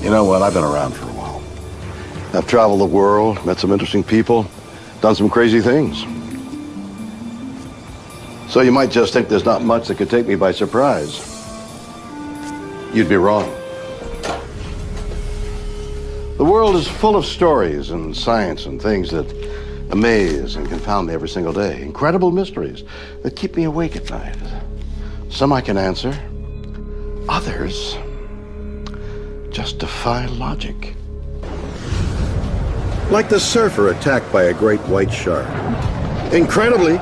You know what? I've been around for a while. I've traveled the world, met some interesting people, done some crazy things. So you might just think there's not much that could take me by surprise. You'd be wrong. The world is full of stories and science and things that amaze and confound me every single day. Incredible mysteries that keep me awake at night. Some I can answer. Others just defy logic. Like the surfer attacked by a great white shark. Incredibly,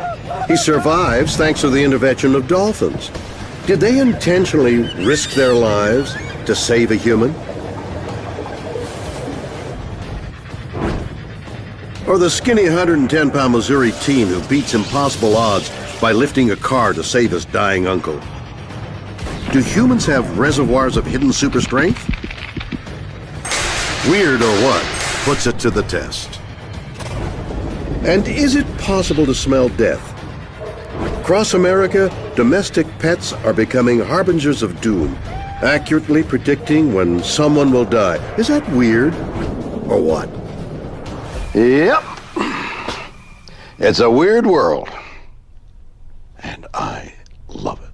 he survives thanks to the intervention of dolphins. Did they intentionally risk their lives to save a human? Or the skinny 110-pound Missouri teen who beats impossible odds by lifting a car to save his dying uncle? Do humans have reservoirs of hidden super strength? Weird or what puts it to the test? And is it possible to smell death? Across America, domestic pets are becoming harbingers of doom, accurately predicting when someone will die. Is that weird or what? Yep. It's a weird world, and I love it.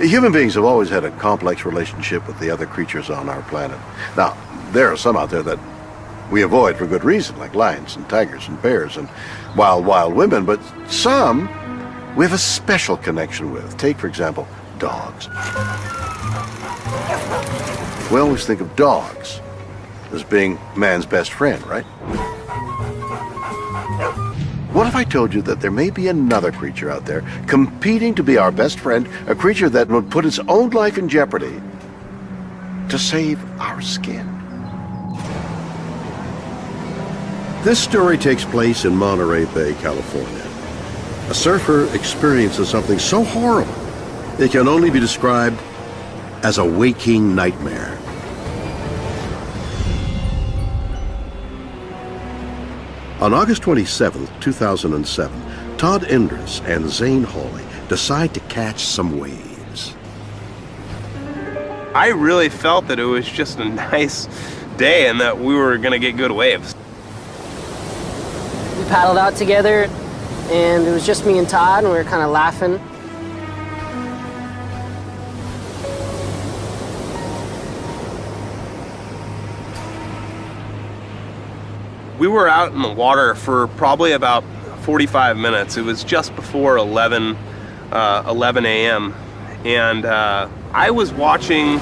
Human beings have always had a complex relationship with the other creatures on our planet. Now, there are some out there that we avoid for good reason, like lions and tigers and bears and wild women, but some we have a special connection with. Take, for example, dogs. We always think of dogs as being man's best friend, right? What if I told you that there may be another creature out there competing to be our best friend, a creature that would put its own life in jeopardy to save our skin? This story takes place in Monterey Bay, California. A surfer experiences something so horrible it can only be described as a waking nightmare. On August 27, 2007, Todd Endress and Zane Hawley decide to catch some waves. I really felt that it was just a nice day and that we were going to get good waves. We paddled out together, and it was just me and Todd, and we were kind of laughing. We were out in the water for probably about 45 minutes. It was just before 11 a.m. And I was watching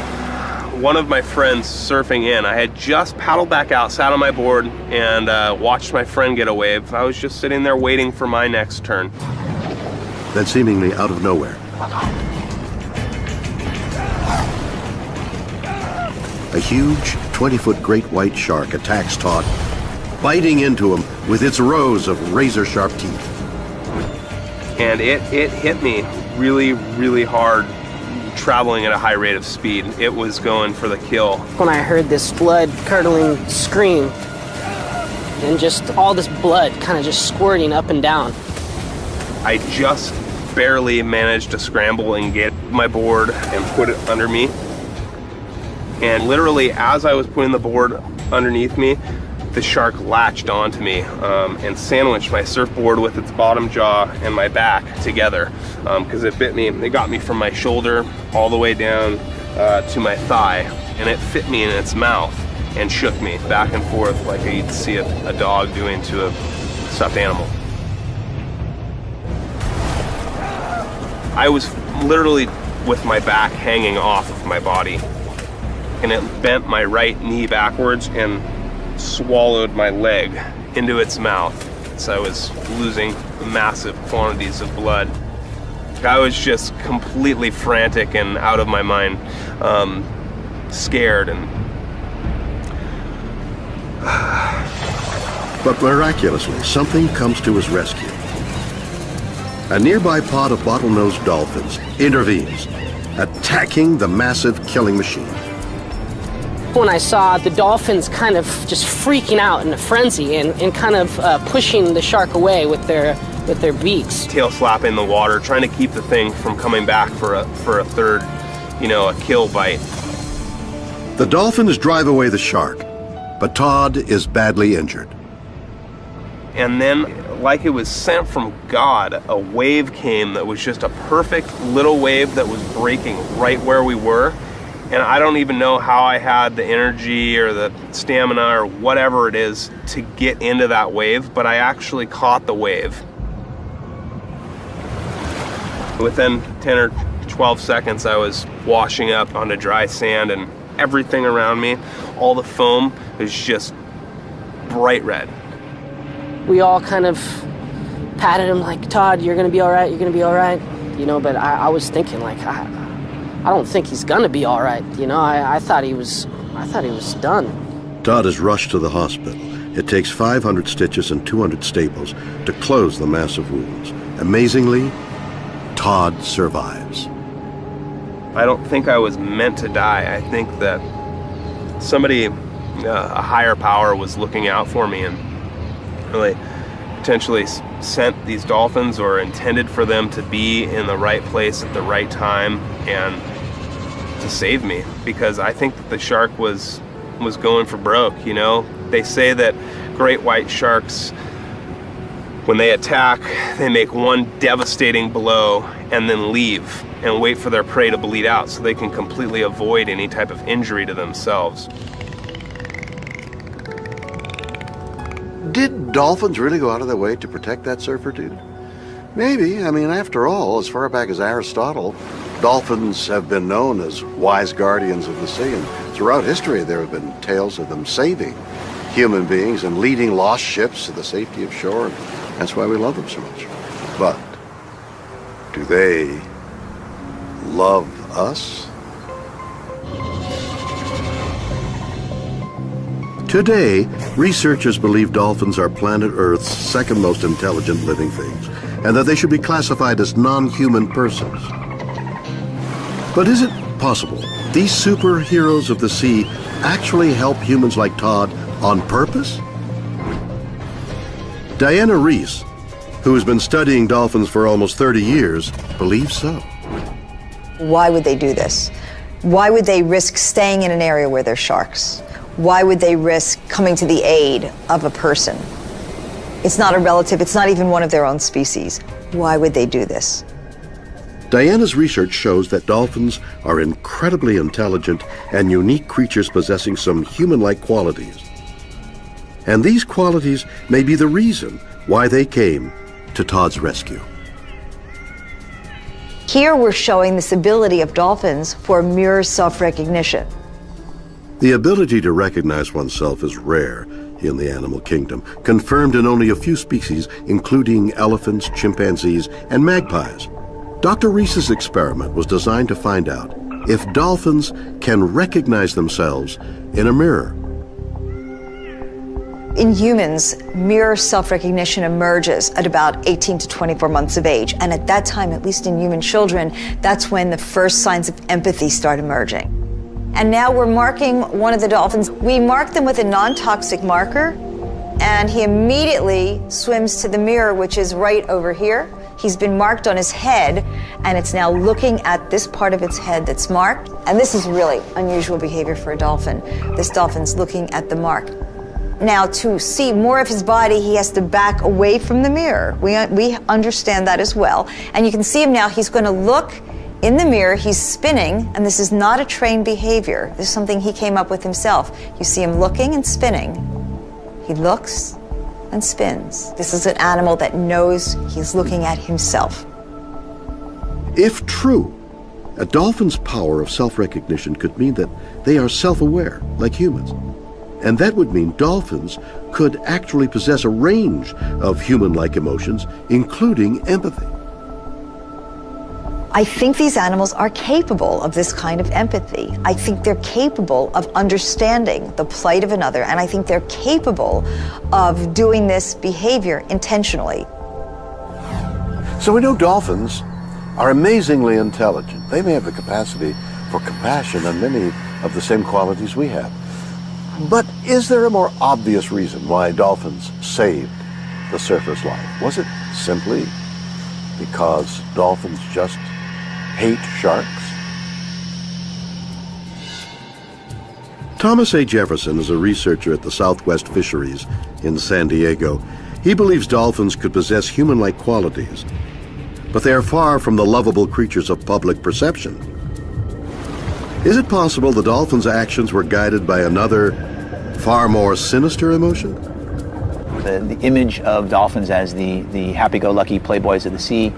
one of my friends surfing in. I had just paddled back out, sat on my board, and watched my friend get a wave. I was just sitting there waiting for my next turn. Then seemingly out of nowhere, a huge 20-foot great white shark attacks Todd, biting into him with its rows of razor-sharp teeth. And it hit me really, really hard, traveling at a high rate of speed. It was going for the kill. When I heard this blood-curdling scream, and just all this blood kind of just squirting up and down. I just barely managed to scramble and get my board and put it under me. And literally, as I was putting the board underneath me, the shark latched onto me and sandwiched my surfboard with its bottom jaw and my back together because it bit me. It got me from my shoulder all the way down to my thigh, and it fit me in its mouth and shook me back and forth like you'd see a dog doing to a stuffed animal. I was literally with my back hanging off of my body, and it bent my right knee backwards and swallowed my leg into its mouth. So I was losing massive quantities of blood. I was just completely frantic and out of my mind, scared. But miraculously, something comes to his rescue. a nearby pod of bottlenose dolphins intervenes, attacking the massive killing machine. When I saw the dolphins kind of just freaking out in a frenzy and kind of pushing the shark away with their beaks. Tail slapping the water, trying to keep the thing from coming back for a third, a kill bite. The dolphins drive away the shark, but Todd is badly injured. And then, like it was sent from God, a wave came that was just a perfect little wave that was breaking right where we were. And I don't even know how I had the energy or the stamina or whatever it is to get into that wave, but I actually caught the wave. Within 10 or 12 seconds, I was washing up onto dry sand, and everything around me, all the foam, was just bright red. We all kind of patted him like, Todd, you're gonna be all right, you're gonna be all right. But I was thinking like, I don't think he's gonna be all right. I thought he was done. Todd is rushed to the hospital. It takes 500 stitches and 200 staples to close the massive wounds. Amazingly, Todd survives. I don't think I was meant to die. I think that somebody, a higher power, was looking out for me and really potentially sent these dolphins or intended for them to be in the right place at the right time and to save me, because I think that the shark was going for broke. They say that great white sharks, when they attack, they make one devastating blow and then leave and wait for their prey to bleed out so they can completely avoid any type of injury to themselves. Did dolphins really go out of their way to protect that surfer dude? Maybe. After all, as far back as Aristotle, dolphins have been known as wise guardians of the sea, and throughout history there have been tales of them saving human beings and leading lost ships to the safety of shore, and that's why we love them so much. But do they love us? Today, researchers believe dolphins are planet Earth's second most intelligent living things, and that they should be classified as non-human persons. But is it possible these superheroes of the sea actually help humans like Todd on purpose? Diana Reese, who has been studying dolphins for almost 30 years, believes so. Why would they do this? Why would they risk staying in an area where there's sharks? Why would they risk coming to the aid of a person? It's not a relative, it's not even one of their own species. Why would they do this? Diana's research shows that dolphins are incredibly intelligent and unique creatures possessing some human-like qualities. And these qualities may be the reason why they came to Todd's rescue. Here we're showing this ability of dolphins for mirror self-recognition. The ability to recognize oneself is rare in the animal kingdom, confirmed in only a few species, including elephants, chimpanzees, and magpies. Dr. Reese's experiment was designed to find out if dolphins can recognize themselves in a mirror. In humans, mirror self-recognition emerges at about 18 to 24 months of age. And at that time, at least in human children, that's when the first signs of empathy start emerging. And now we're marking one of the dolphins. We mark them with a non-toxic marker, and he immediately swims to the mirror, which is right over here. He's been marked on his head, and it's now looking at this part of its head that's marked. And this is really unusual behavior for a dolphin. This dolphin's looking at the mark. Now, to see more of his body, he has to back away from the mirror. We understand that as well. And you can see him now. He's going to look in the mirror. He's spinning, and this is not a trained behavior. This is something he came up with himself. You see him looking and spinning. He looks and spins. This is an animal that knows he's looking at himself. If true, a dolphin's power of self-recognition could mean that they are self-aware, like humans. And that would mean dolphins could actually possess a range of human-like emotions, including empathy. I think these animals are capable of this kind of empathy. I think they're capable of understanding the plight of another, and I think they're capable of doing this behavior intentionally. So we know dolphins are amazingly intelligent. They may have the capacity for compassion and many of the same qualities we have. But is there a more obvious reason why dolphins saved the surfer's life? Was it simply because dolphins just hate sharks? Thomas A. Jefferson is a researcher at the Southwest Fisheries in San Diego. He believes dolphins could possess human-like qualities, but they are far from the lovable creatures of public perception. Is it possible the dolphins' actions were guided by another, far more sinister emotion? The image of dolphins as the happy-go-lucky playboys of the sea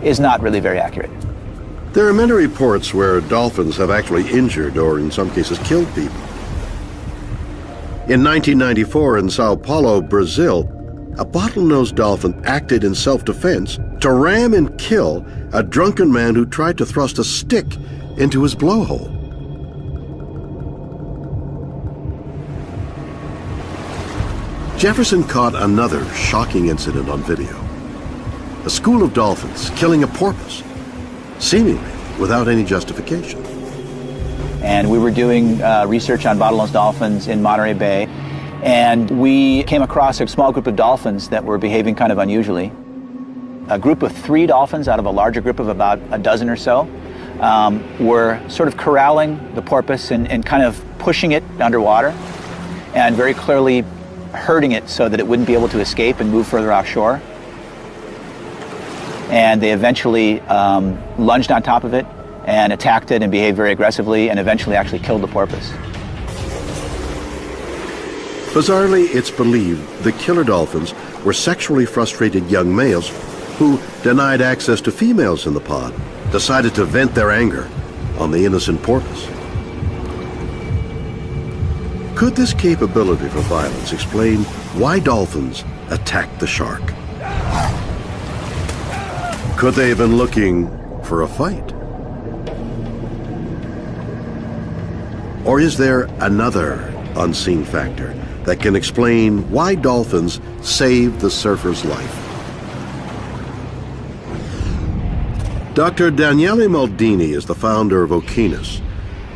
is not really very accurate. There are many reports where dolphins have actually injured or in some cases killed people. In 1994 in Sao Paulo, Brazil, a bottlenose dolphin acted in self-defense to ram and kill a drunken man who tried to thrust a stick into his blowhole. Jefferson caught another shocking incident on video. A school of dolphins killing a porpoise, seemingly without any justification. And we were doing research on bottlenose dolphins in Monterey Bay, and we came across a small group of dolphins that were behaving kind of unusually. A group of 3 dolphins out of a larger group of about a dozen or so were sort of corralling the porpoise and kind of pushing it underwater and very clearly hurting it so that it wouldn't be able to escape and move further offshore. And they eventually lunged on top of it and attacked it and behaved very aggressively and eventually actually killed the porpoise. Bizarrely, it's believed the killer dolphins were sexually frustrated young males who, denied access to females in the pod, decided to vent their anger on the innocent porpoise. Could this capability for violence explain why dolphins attacked the shark? Could they have been looking for a fight? Or is there another unseen factor that can explain why dolphins saved the surfer's life? Dr. Daniele Maldini is the founder of Okeanos,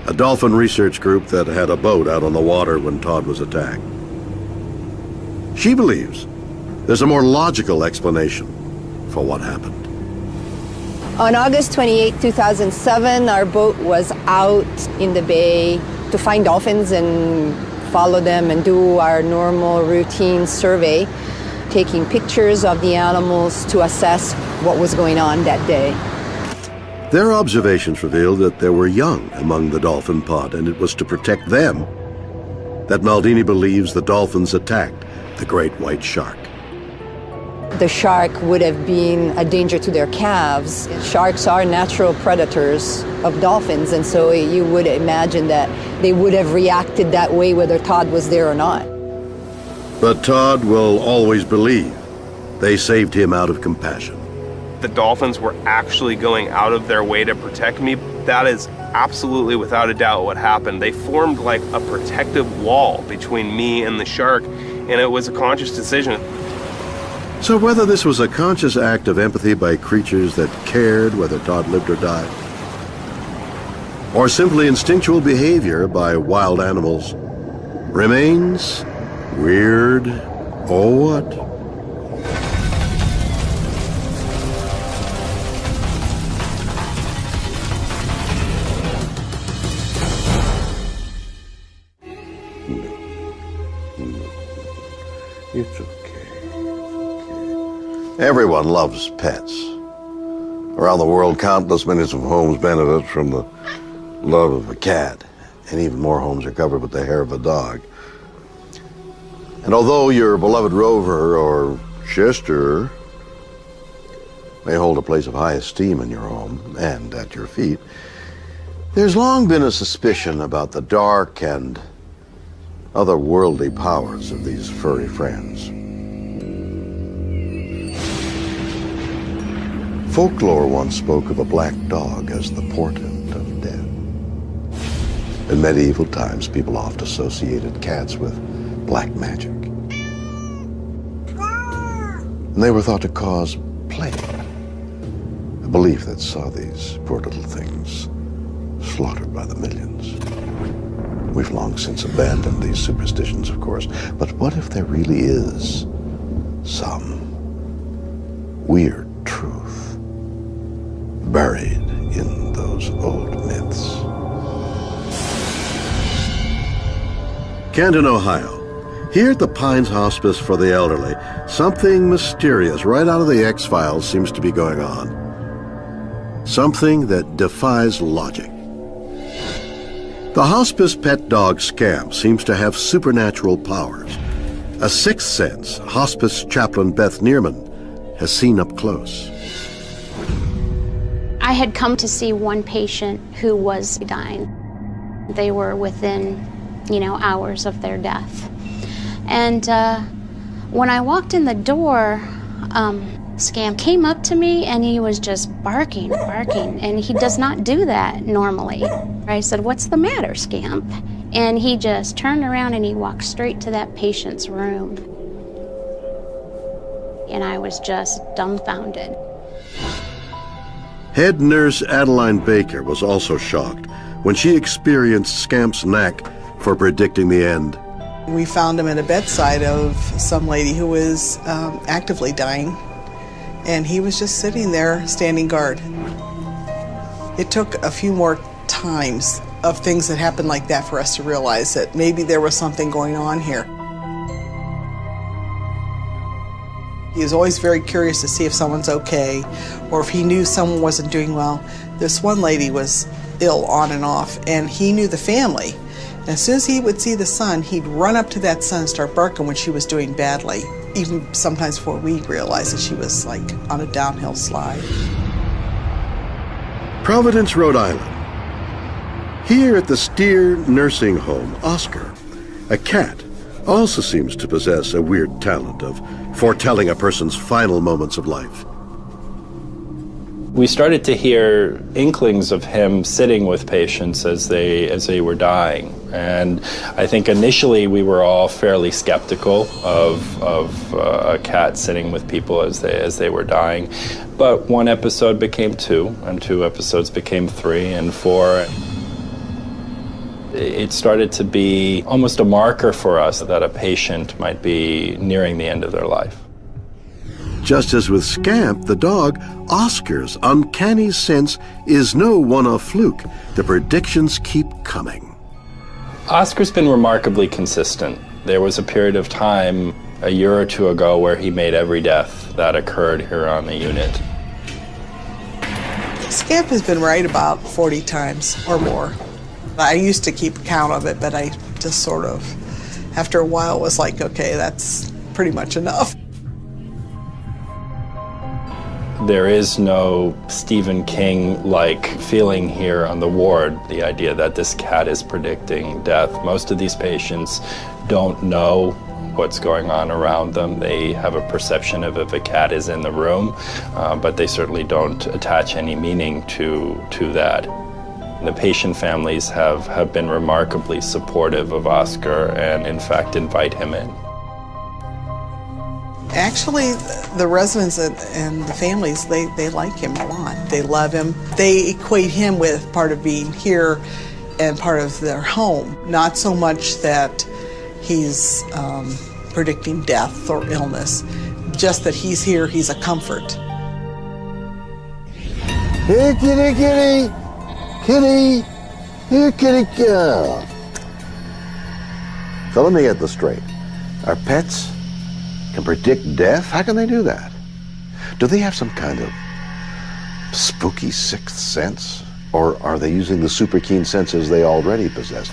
a dolphin research group that had a boat out on the water when Todd was attacked. She believes there's a more logical explanation for what happened. On August 28, 2007, our boat was out in the bay to find dolphins and follow them and do our normal routine survey, taking pictures of the animals to assess what was going on that day. Their observations revealed that there were young among the dolphin pod, and it was to protect them that Maldini believes the dolphins attacked the great white shark. The shark would have been a danger to their calves. Sharks are natural predators of dolphins, and so you would imagine that they would have reacted that way whether Todd was there or not. But Todd will always believe they saved him out of compassion. The dolphins were actually going out of their way to protect me. That is absolutely without a doubt what happened. They formed like a protective wall between me and the shark, and it was a conscious decision. So whether this was a conscious act of empathy by creatures that cared whether Todd lived or died, or simply instinctual behavior by wild animals, remains weird or what? It's okay. Everyone loves pets. Around the world, countless millions of homes benefit from the love of a cat, and even more homes are covered with the hair of a dog. And although your beloved Rover or Chester may hold a place of high esteem in your home and at your feet, there's long been a suspicion about the dark and otherworldly powers of these furry friends. Folklore once spoke of a black dog as the portent of death. In medieval times, people oft associated cats with black magic. And they were thought to cause plague. belief that saw these poor little things slaughtered by the millions. We've long since abandoned these superstitions, of course, but what if there really is some weird truth buried in those old myths? Canton, Ohio. Here at the Pines Hospice for the Elderly, something mysterious right out of the X-Files seems to be going on. Something that defies logic. The hospice pet dog Scamp seems to have supernatural powers. A sixth sense hospice chaplain Beth Neerman has seen up close. I had come to see one patient who was dying. They were within, hours of their death. And when I walked in the door, Scamp came up to me and he was just barking, and he does not do that normally. I said, "What's the matter, Scamp?" And he just turned around and he walked straight to that patient's room. And I was just dumbfounded. Head nurse Adeline Baker was also shocked when she experienced Scamp's knack for predicting the end. We found him at a bedside of some lady who was actively dying, and he was just sitting there standing guard. It took a few more times of things that happened like that for us to realize that maybe there was something going on here. He was always very curious to see if someone's okay or if he knew someone wasn't doing well. This one lady was ill on and off, and he knew the family. And as soon as he would see the son, he'd run up to that son and start barking when she was doing badly, even sometimes before we realized that she was like on a downhill slide. Providence, Rhode Island. Here at the Steer Nursing Home, Oscar, a cat, also seems to possess a weird talent of foretelling a person's final moments of life. We started to hear inklings of him sitting with patients as they were dying. And I think initially we were all fairly skeptical of a cat sitting with people as they were dying. But one episode became two, and two episodes became three and four. It started to be almost a marker for us that a patient might be nearing the end of their life. Just as with Scamp, the dog, Oscar's uncanny sense is no one-off fluke. The predictions keep coming. Oscar's been remarkably consistent. There was a period of time a year or two ago where he made every death that occurred here on the unit. Scamp has been right about 40 times or more. I used to keep count of it, but I just sort of, after a while, was like, okay, that's pretty much enough. There is no Stephen King-like feeling here on the ward, the idea that this cat is predicting death. Most of these patients don't know what's going on around them. They have a perception of if a cat is in the room, but they certainly don't attach any meaning to that. The patient families have been remarkably supportive of Oscar and, in fact, invite him in. Actually, the residents and the families, they like him a lot. They love him. They equate him with part of being here and part of their home. Not so much that he's predicting death or illness, just that he's here, he's a comfort. Here, kitty, kitty. Kitty. Here, kitty, girl. So let me get this straight. Our pets can predict death? How can they do that? Do they have some kind of spooky sixth sense? Or are they using the super keen senses they already possess?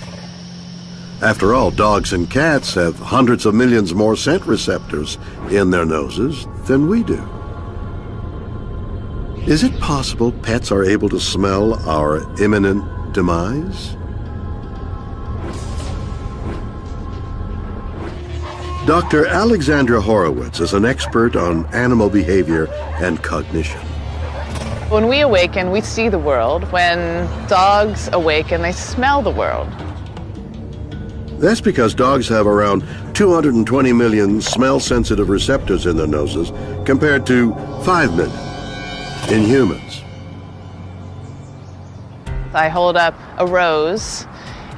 After all, dogs and cats have hundreds of millions more scent receptors in their noses than we do. Is it possible pets are able to smell our imminent demise? Dr. Alexandra Horowitz is an expert on animal behavior and cognition. When we awaken, we see the world. When dogs awaken, they smell the world. That's because dogs have around 220 million smell-sensitive receptors in their noses compared to 5 million in humans. I hold up a rose.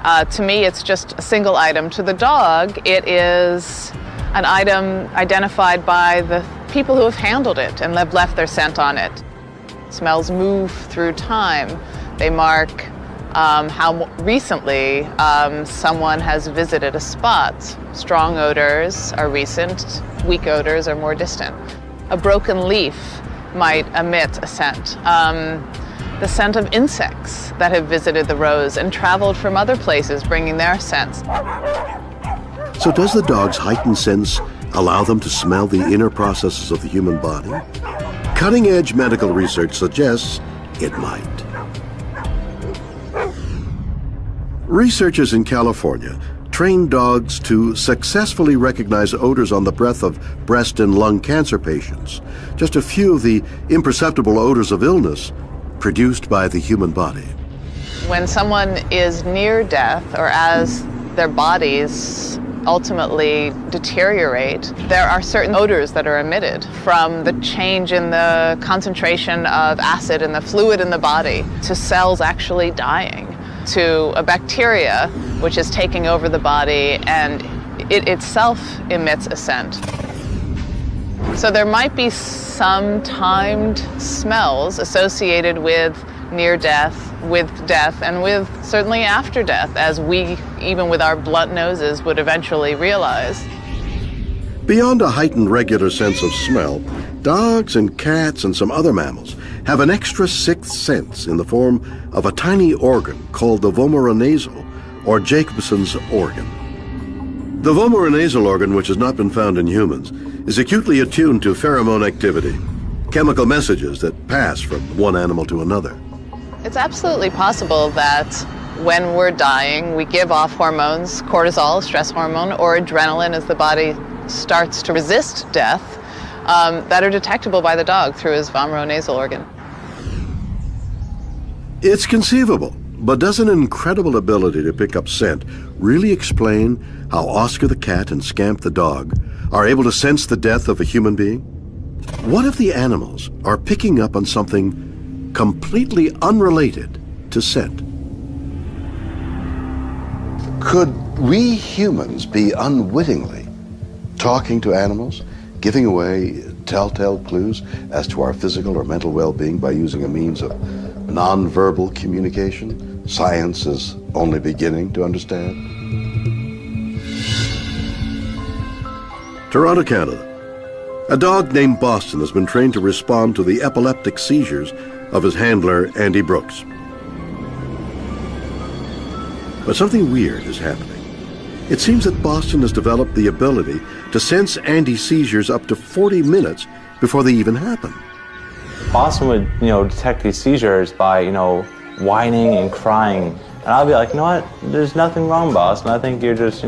To me, it's just a single item. To the dog, it is an item identified by the people who have handled it and have left their scent on it. Smells move through time. They mark how recently someone has visited a spot. Strong odors are recent, weak odors are more distant. A broken leaf might emit a scent. The scent of insects that have visited the rose and traveled from other places bringing their scents. So does the dog's heightened sense allow them to smell the inner processes of the human body? Cutting-edge medical research suggests it might. Researchers in California trained dogs to successfully recognize odors on the breath of breast and lung cancer patients, just a few of the imperceptible odors of illness produced by the human body. When someone is near death, or as their bodies ultimately deteriorate, there are certain odors that are emitted from the change in the concentration of acid in the fluid in the body to cells actually dying, to a bacteria which is taking over the body and it itself emits a scent. So there might be some timed smells associated with near death, with death, and with certainly after death, as we, even with our blunt noses, would eventually realize. Beyond a heightened regular sense of smell, dogs and cats and some other mammals have an extra sixth sense in the form of a tiny organ called the vomeronasal, or Jacobson's organ. The vomeronasal organ, which has not been found in humans, is acutely attuned to pheromone activity, chemical messages that pass from one animal to another. It's absolutely possible that when we're dying, we give off hormones, cortisol, stress hormone, or adrenaline as the body starts to resist death, that are detectable by the dog through his vomeronasal organ. It's conceivable, but does an incredible ability to pick up scent really explain how Oscar the cat and Scamp the dog are able to sense the death of a human being? What if the animals are picking up on something completely unrelated to scent? Could we humans be unwittingly talking to animals, giving away telltale clues as to our physical or mental well-being by using a means of non-verbal communication science is only beginning to understand? Toronto, Canada. A dog named Boston has been trained to respond to the epileptic seizures of his handler, Andy Brooks. But something weird is happening. It seems that Boston has developed the ability to sense Andy's seizures up to 40 minutes before they even happen. Boston would, detect these seizures by, whining and crying. And I'll be like, you know what, there's nothing wrong, Boston. I think you're just,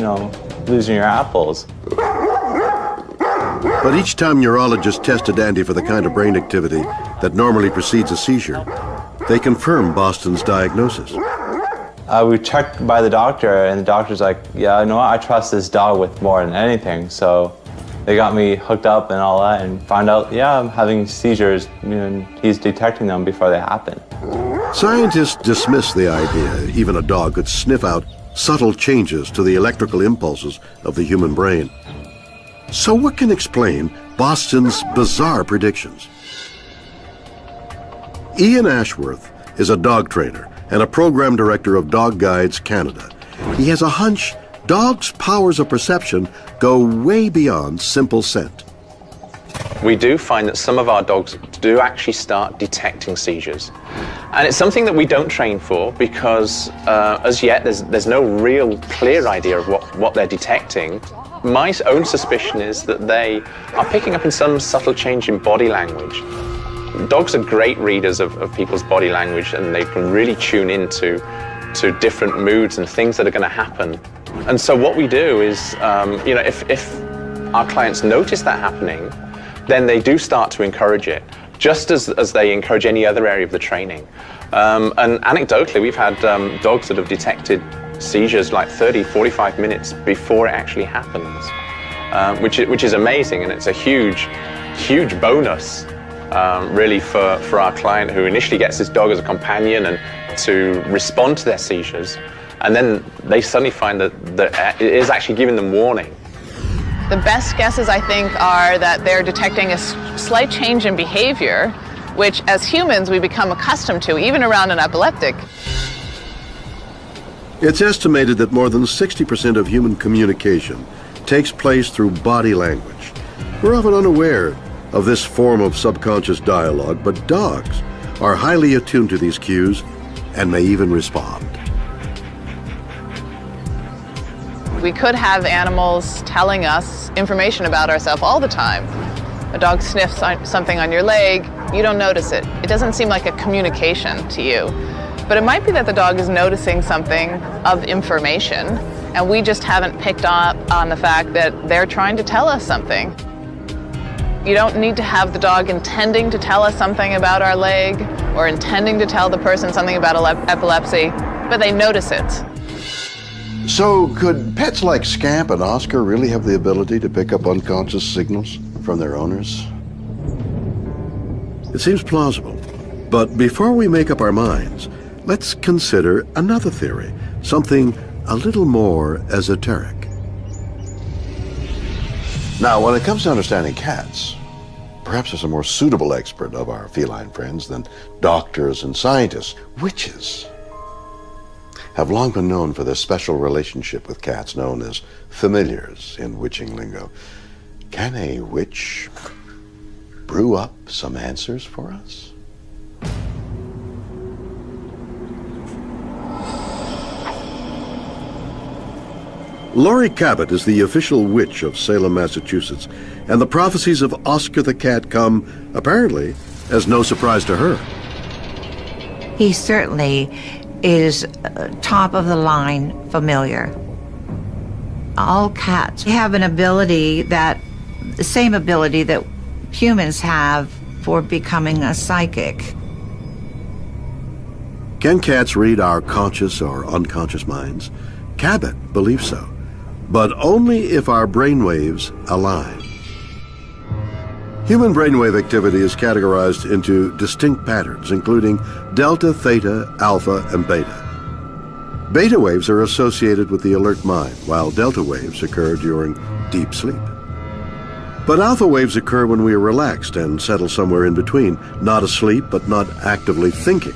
losing your apples. But each time neurologists tested Andy for the kind of brain activity that normally precedes a seizure, they confirmed Boston's diagnosis. We checked by the doctor, and the doctor's like, yeah, I trust this dog with more than anything. So they got me hooked up and all that and found out, yeah, I'm having seizures, and he's detecting them before they happen. Scientists dismiss the idea even a dog could sniff out subtle changes to the electrical impulses of the human brain. So what can explain Boston's bizarre predictions? Ian Ashworth is a dog trainer and a program director of Dog Guides Canada. He has a hunch dogs' powers of perception go way beyond simple scent. We do find that some of our dogs do actually start detecting seizures. And it's something that we don't train for because as yet there's no real clear idea of what they're detecting. My own suspicion is that they are picking up in some subtle change in body language. Dogs are great readers of people's body language, and they can really tune into different moods and things that are going to happen. And so what we do is, if our clients notice that happening, then they do start to encourage it, just as they encourage any other area of the training. And anecdotally, we've had dogs that have detected seizures like 30, 45 minutes before it actually happens, which is amazing, and it's a huge bonus really for our client who initially gets this dog as a companion and to respond to their seizures, and then they suddenly find that it is actually giving them warning. The best guesses, I think, are that they're detecting a slight change in behavior, which as humans we become accustomed to, even around an epileptic. It's estimated that more than 60% of human communication takes place through body language. We're often unaware of this form of subconscious dialogue, but dogs are highly attuned to these cues and may even respond. We could have animals telling us information about ourselves all the time. A dog sniffs something on your leg, you don't notice it. It doesn't seem like a communication to you. But it might be that the dog is noticing something of information, and we just haven't picked up on the fact that they're trying to tell us something. You don't need to have the dog intending to tell us something about our leg or intending to tell the person something about epilepsy, but they notice it. So could pets like Scamp and Oscar really have the ability to pick up unconscious signals from their owners? It seems plausible. But before we make up our minds, let's consider another theory, something a little more esoteric. Now, when it comes to understanding cats, perhaps there's a more suitable expert of our feline friends than doctors and scientists. Witches have long been known for their special relationship with cats, known as familiars in witching lingo. Can a witch brew up some answers for us? Laurie Cabot is the official witch of Salem, Massachusetts, and the prophecies of Oscar the cat come, apparently, as no surprise to her. He certainly is top of the line familiar. All cats have an ability the same ability that humans have for becoming a psychic. Can cats read our conscious or unconscious minds? Cabot believes so, but only if our brainwaves align. Human brainwave activity is categorized into distinct patterns, including delta, theta, alpha, and beta. Beta waves are associated with the alert mind, while delta waves occur during deep sleep. But alpha waves occur when we are relaxed and settle somewhere in between, not asleep but not actively thinking.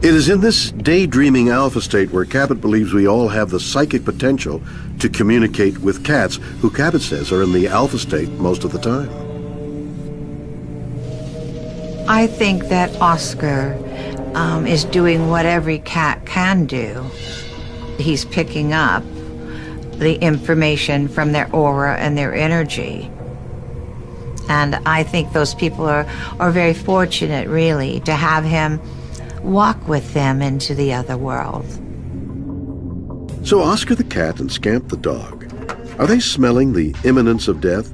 It is in this daydreaming alpha state where Cabot believes we all have the psychic potential to communicate with cats, who Cabot says are in the alpha state most of the time. I think that Oscar is doing what every cat can do. He's picking up the information from their aura and their energy. And I think those people are very fortunate, really, to have him walk with them into the other world. So Oscar the cat and Scamp the dog, are they smelling the imminence of death?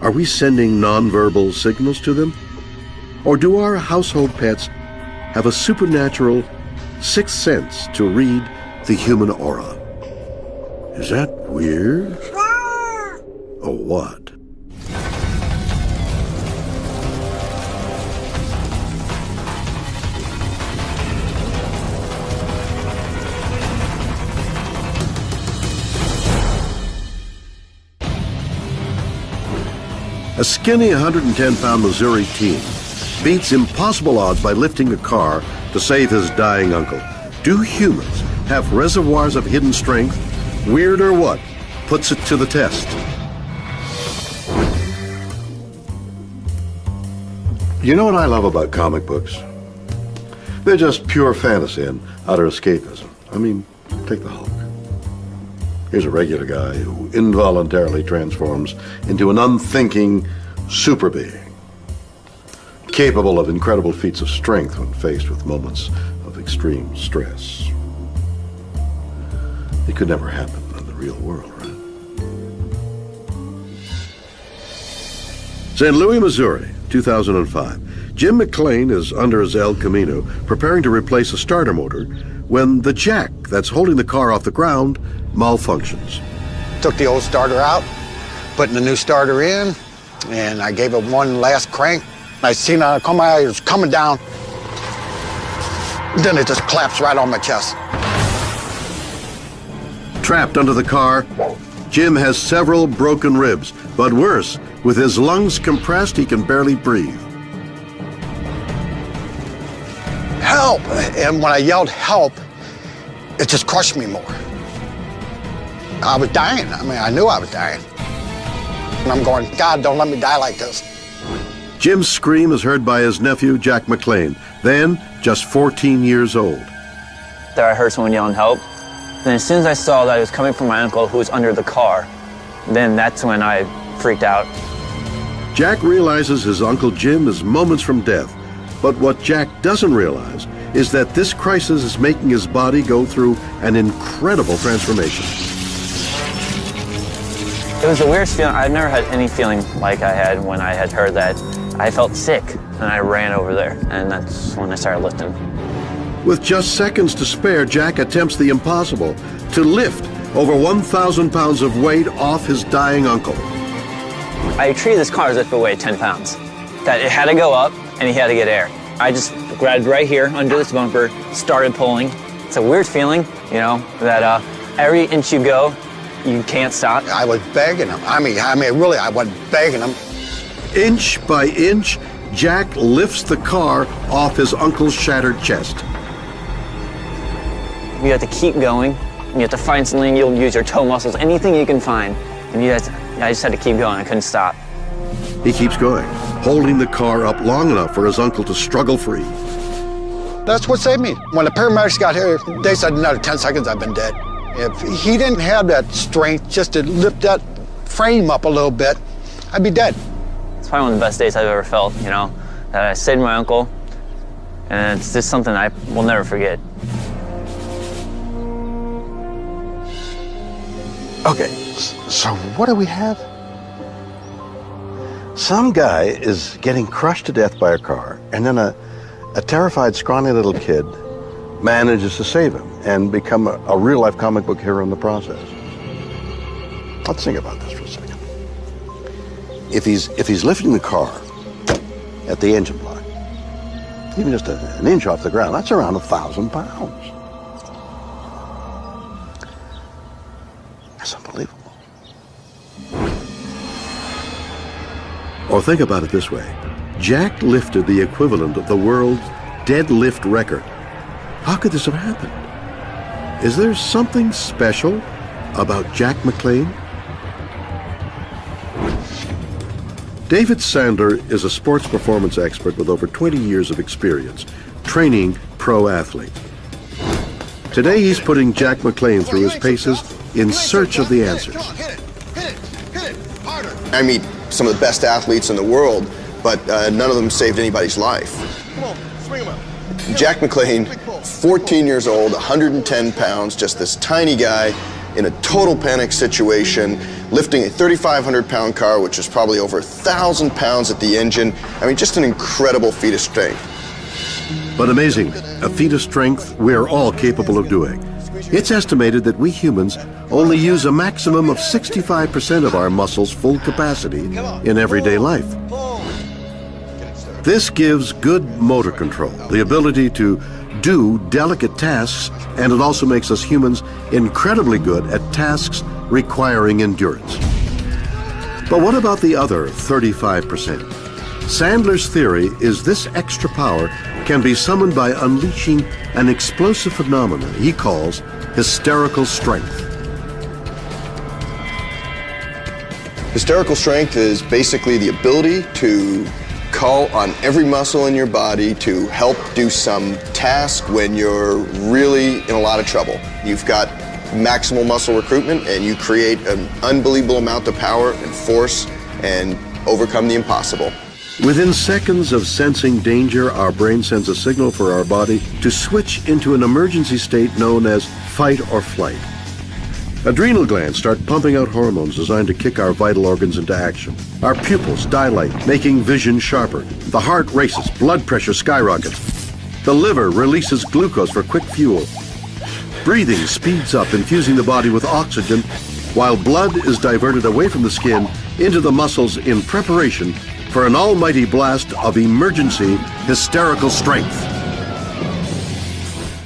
Are we sending nonverbal signals to them? Or do our household pets have a supernatural sixth sense to read the human aura? Is that weird? Or what? A skinny 110-pound Missouri teen beats impossible odds by lifting a car to save his dying uncle. Do humans have reservoirs of hidden strength? Weird or what? Puts it to the test. You know what I love about comic books? They're just pure fantasy and utter escapism. I mean, take the Hulk. Here's a regular guy who involuntarily transforms into an unthinking super being, capable of incredible feats of strength when faced with moments of extreme stress. It could never happen in the real world, right? St. Louis, Missouri, 2005. Jim McLean is under his El Camino preparing to replace a starter motor when the jack that's holding the car off the ground malfunctions. Took the old starter out, putting the new starter in, and I gave it one last crank. I seen it come out, it was coming down, Then it just collapsed right on my chest. Trapped under the car, Jim has several broken ribs, but worse, with his lungs compressed, he can barely breathe. Help! And when I yelled help, it just crushed me more. I was dying. I mean, I knew I was dying. And I'm going, God, don't let me die like this. Jim's scream is heard by his nephew, Jack McLean, then just 14 years old. There I heard someone yelling help. Then as soon as I saw that it was coming from my uncle who was under the car, then that's when I freaked out. Jack realizes his Uncle Jim is moments from death, but what Jack doesn't realize is that this crisis is making his body go through an incredible transformation. It was the weirdest feeling. I've never had any feeling like I had when I had heard that. I felt sick, and I ran over there, and that's when I started lifting. With just seconds to spare, Jack attempts the impossible, to lift over 1,000 pounds of weight off his dying uncle. I treated this car as if it weighed 10 pounds. That it had to go up, and he had to get air. I just grabbed right here under this bumper, started pulling. It's a weird feeling, you know, that every inch you go, you can't stop. I was begging him. I mean, really, I was begging him. Inch by inch, Jack lifts the car off his uncle's shattered chest. You have to keep going. You have to find something. You'll use your toe muscles, anything you can find. And I just had to keep going. I couldn't stop. He keeps going, holding the car up long enough for his uncle to struggle free. That's what saved me. When the paramedics got here, they said another 10 seconds, I've been dead. If he didn't have that strength just to lift that frame up a little bit, I'd be dead. It's probably one of the best days I've ever felt, you know, that I saved my uncle, and it's just something I will never forget. Okay, so what do we have? Some guy is getting crushed to death by a car, and then a terrified, scrawny little kid manages to save him and become a real-life comic book hero in the process. Let's think about this for a second. If he's lifting the car at the engine block, even just an inch off the ground, that's around 1,000 pounds. That's unbelievable. Or think about it this way. Jack lifted the equivalent of the world's deadlift record. How could this have happened? Is there something special about Jack McLean? David Sandler is a sports performance expert with over 20 years of experience training pro athletes. Today he's putting Jack McLean through his paces in search of the answers. I meet some of the best athletes in the world, but none of them saved anybody's life. Jack McLean, 14 years old, 110 pounds, just this tiny guy in a total panic situation, lifting a 3,500-pound car, which is probably over 1,000 pounds at the engine. I mean, just an incredible feat of strength. But amazingly, a feat of strength we're all capable of doing. It's estimated that we humans only use a maximum of 65% of our muscles' full capacity in everyday life. This gives good motor control, the ability to do delicate tasks, and it also makes us humans incredibly good at tasks requiring endurance. But what about the other 35%? Sandler's theory is this extra power can be summoned by unleashing an explosive phenomenon he calls hysterical strength. Hysterical strength is basically the ability to call on every muscle in your body to help do some task when you're really in a lot of trouble. You've got maximal muscle recruitment and you create an unbelievable amount of power and force and overcome the impossible. Within seconds of sensing danger, our brain sends a signal for our body to switch into an emergency state known as fight or flight. Adrenal glands start pumping out hormones designed to kick our vital organs into action. Our pupils dilate, making vision sharper. The heart races, blood pressure skyrockets. The liver releases glucose for quick fuel. Breathing speeds up, infusing the body with oxygen, while blood is diverted away from the skin into the muscles in preparation for an almighty blast of emergency hysterical strength.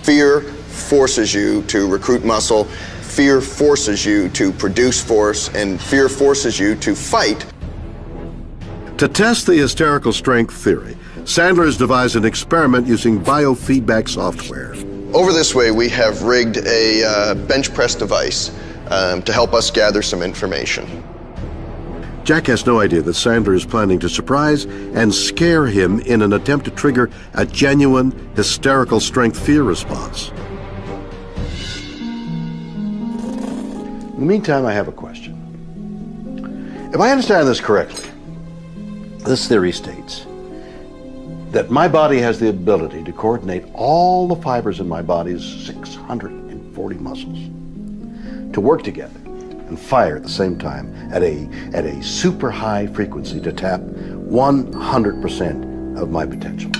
Fear forces you to recruit muscle, fear forces you to produce force, and fear forces you to fight. To test the hysterical strength theory, Sandler has devised an experiment using biofeedback software. Over this way, we have rigged a bench press device to help us gather some information. Jack has no idea that Sandler is planning to surprise and scare him in an attempt to trigger a genuine hysterical strength fear response. In the meantime, I have a question. If I understand this correctly, this theory states that my body has the ability to coordinate all the fibers in my body's 640 muscles to work together and fire at the same time at a super high frequency to tap 100% of my potential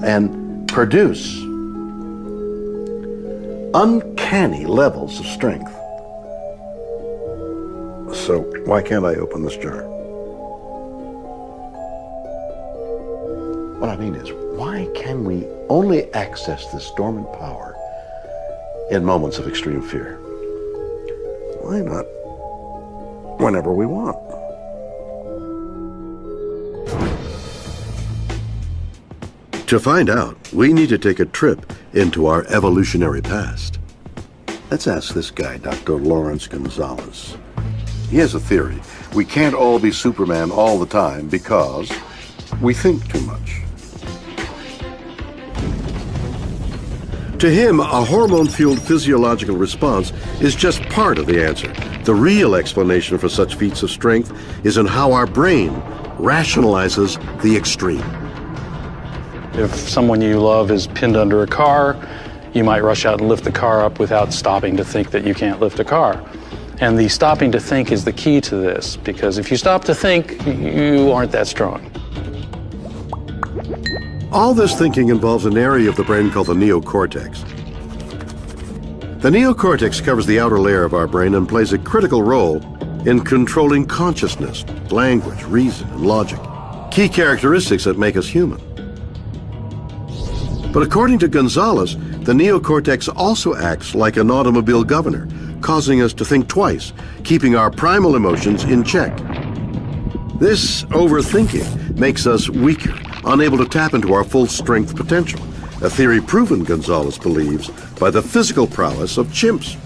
and produce uncanny levels of strength. So why can't I open this jar? What I mean is, why can we only access this dormant power in moments of extreme fear? Why not whenever we want? To find out, we need to take a trip into our evolutionary past. Let's ask this guy, Dr. Lawrence Gonzalez. He has a theory. We can't all be Superman all the time because we think too much. To him, a hormone-fueled physiological response is just part of the answer. The real explanation for such feats of strength is in how our brain rationalizes the extreme. If someone you love is pinned under a car, you might rush out and lift the car up without stopping to think that you can't lift a car. And the stopping to think is the key to this, because if you stop to think, you aren't that strong. All this thinking involves an area of the brain called the neocortex. The neocortex covers the outer layer of our brain and plays a critical role in controlling consciousness, language, reason, and logic, key characteristics that make us human. But according to Gonzalez, the neocortex also acts like an automobile governor, causing us to think twice, keeping our primal emotions in check. This overthinking makes us weaker, unable to tap into our full strength potential, a theory proven, Gonzalez believes, by the physical prowess of chimps.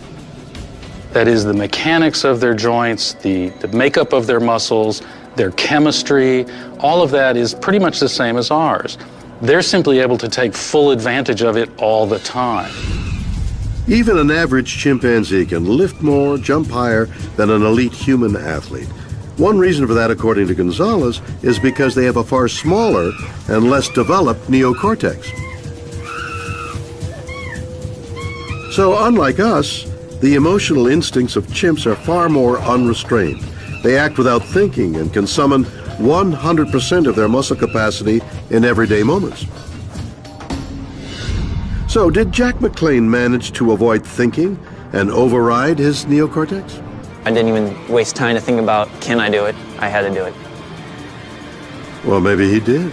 That is, the mechanics of their joints, the makeup of their muscles, their chemistry, all of that is pretty much the same as ours. They're simply able to take full advantage of it all the time. Even an average chimpanzee can lift more, jump higher than an elite human athlete. One reason for that, according to Gonzalez, is because they have a far smaller and less developed neocortex. So, unlike us, the emotional instincts of chimps are far more unrestrained. They act without thinking and can summon 100% of their muscle capacity in everyday moments. So, did Jack McClane manage to avoid thinking and override his neocortex? I didn't even waste time to think about, can I do it? I had to do it. Well, maybe he did.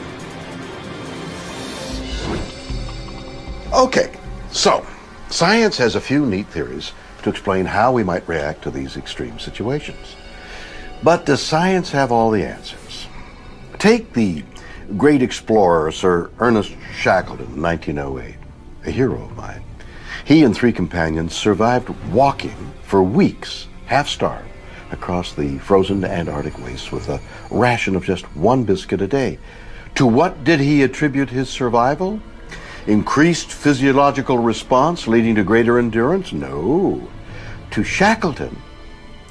Okay, so science has a few neat theories to explain how we might react to these extreme situations. But does science have all the answers? Take the great explorer Sir Ernest Shackleton in 1908, a hero of mine. He and 3 companions survived walking for weeks, half-starved, across the frozen Antarctic wastes with a ration of just 1 biscuit a day. To what did he attribute his survival? Increased physiological response leading to greater endurance? No. To Shackleton,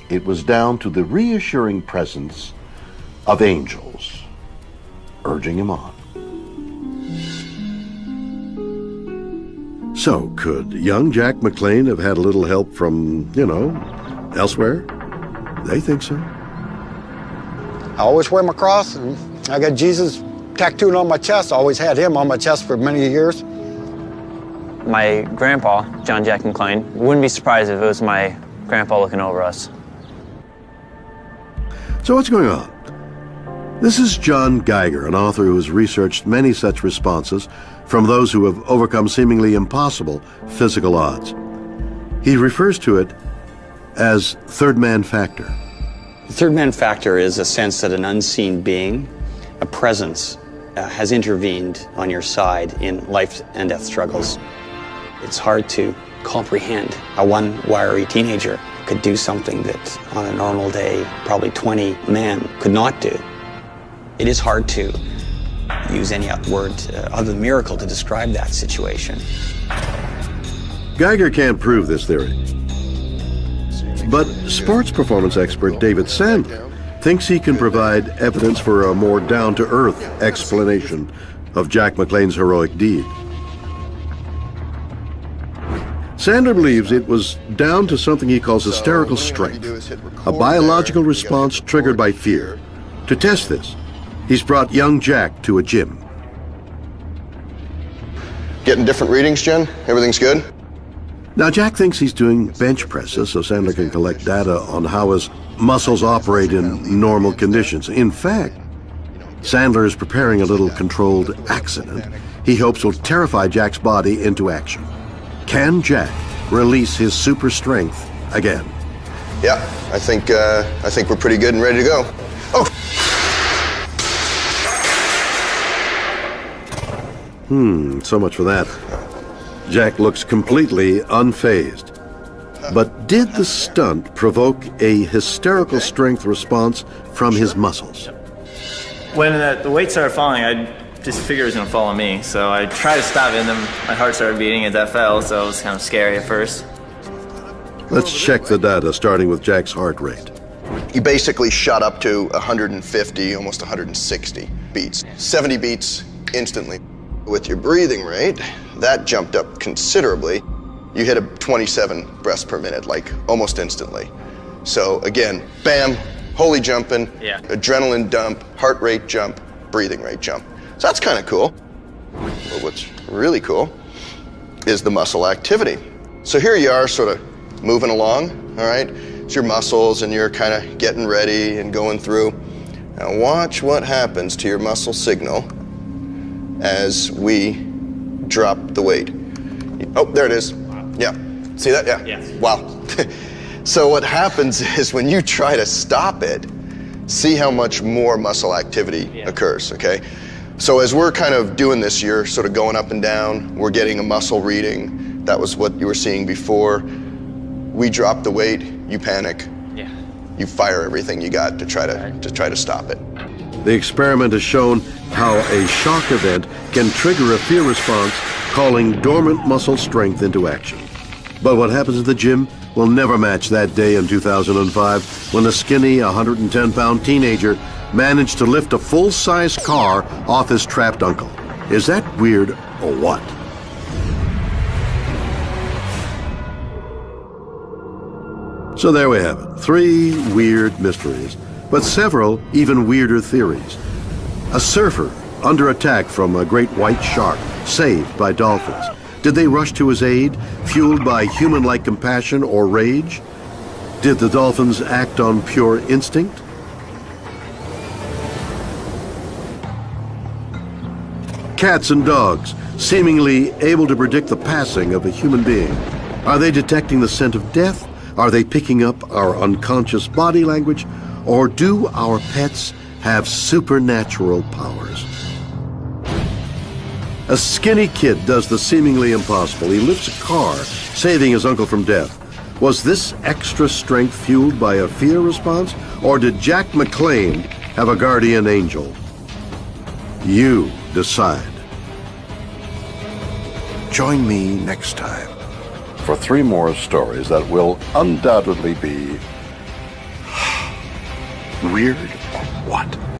it was down to the reassuring presence of angels urging him on. So, could young Jack McClane have had a little help from, elsewhere? They think so. I always wear my cross, and I got Jesus tattooed on my chest. I always had him on my chest for many years. My grandpa, John Jack McClane, wouldn't be surprised if it was my grandpa looking over us. So what's going on? This is John Geiger, an author who has researched many such responses from those who have overcome seemingly impossible physical odds. He refers to it as third man factor. The third man factor is a sense that an unseen being, a presence, has intervened on your side in life and death struggles. It's hard to comprehend how one wiry teenager could do something that on a normal day probably 20 men could not do. It is hard to use any word other than miracle to describe that situation. Geiger can't prove this theory. But sports performance expert David Sandler thinks he can provide evidence for a more down-to-earth explanation of Jack McLean's heroic deed. Sandler believes it was down to something he calls hysterical strength, a biological response triggered by fear. To test this, he's brought young Jack to a gym. Getting different readings, Jen? Everything's good? Now, Jack thinks he's doing bench presses so Sandler can collect data on how his muscles operate in normal conditions. In fact, Sandler is preparing a little controlled accident he hopes will terrify Jack's body into action. Can Jack release his super strength again? Yeah, I think we're pretty good and ready to go. Oh! So much for that. Jack looks completely unfazed. But did the stunt provoke a hysterical strength response from his muscles? When the weight started falling, I just figured it was going to fall on me. So I tried to stop it, and then my heart started beating as I fell, so it was kind of scary at first. Let's check the data, starting with Jack's heart rate. He basically shot up to 150, almost 160 beats. 70 beats instantly. With your breathing rate, that jumped up considerably. You hit a 27 breaths per minute, like almost instantly. So again, bam, holy jumping, adrenaline dump, heart rate jump, breathing rate jump. So that's kind of cool. But what's really cool is the muscle activity. So here you are sort of moving along, all right? It's your muscles and you're kind of getting ready and going through. Now watch what happens to your muscle signal as we drop the weight. Oh, there it is. Yeah. See that? Yeah. Yes. Wow. So what happens is when you try to stop it, see how much more muscle activity occurs, okay? So as we're kind of doing this, you're sort of going up and down, we're getting a muscle reading. That was what you were seeing before. We drop the weight, you panic. Yeah. You fire everything you got to try to stop it. The experiment has shown how a shock event can trigger a fear response, calling dormant muscle strength into action. But what happens at the gym will never match that day in 2005 when a skinny 110-pound teenager managed to lift a full-size car off his trapped uncle. Is that weird or what? So there we have it. 3 weird mysteries, but several even weirder theories. A surfer under attack from a great white shark, saved by dolphins. Did they rush to his aid, fueled by human-like compassion or rage? Did the dolphins act on pure instinct? Cats and dogs, seemingly able to predict the passing of a human being. Are they detecting the scent of death? Are they picking up our unconscious body language? Or do our pets have supernatural powers? A skinny kid does the seemingly impossible. He lifts a car, saving his uncle from death. Was this extra strength fueled by a fear response? Or did Jack McLean have a guardian angel? You decide. Join me next time for 3 more stories that will undoubtedly be weird or what?